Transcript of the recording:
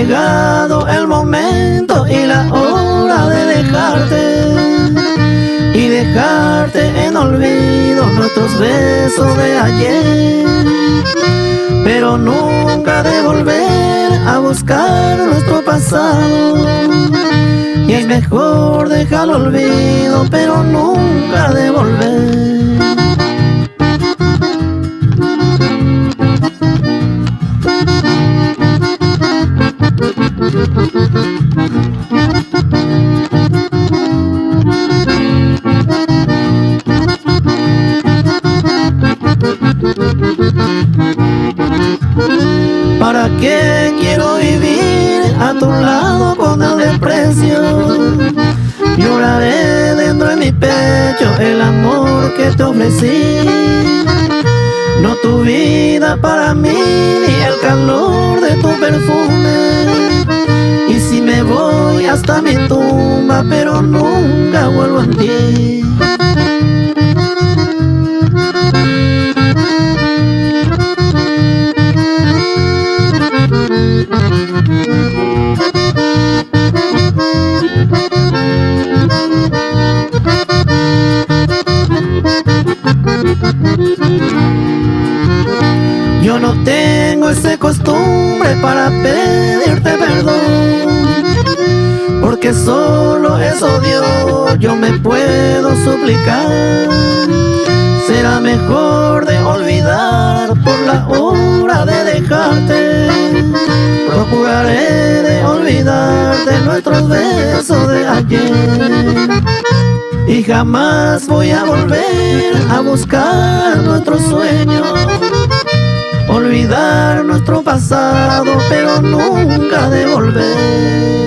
llegado el momento y la hora de dejarte en olvido nuestros besos de ayer, pero nunca de volver a buscar nuestro pasado. Y es mejor dejar el olvido, pero nunca de volver. ¿Para qué quiero vivir a tu lado con el desprecio? Lloraré dentro de mi pecho el amor que te ofrecí. No tu vida para mí, ni el calor de tu perfume. Y si me voy hasta mi tumba, pero nunca vuelvo en ti. Yo no tengo esa costumbre para pedirte perdón, porque solo eso Dios yo me puedo suplicar. Será mejor de olvidar por la hora de dejarte. Procuraré de olvidarte nuestros besos de ayer, y jamás voy a volver a buscar nuestros sueños, olvidar nuestro pasado, pero nunca de volver.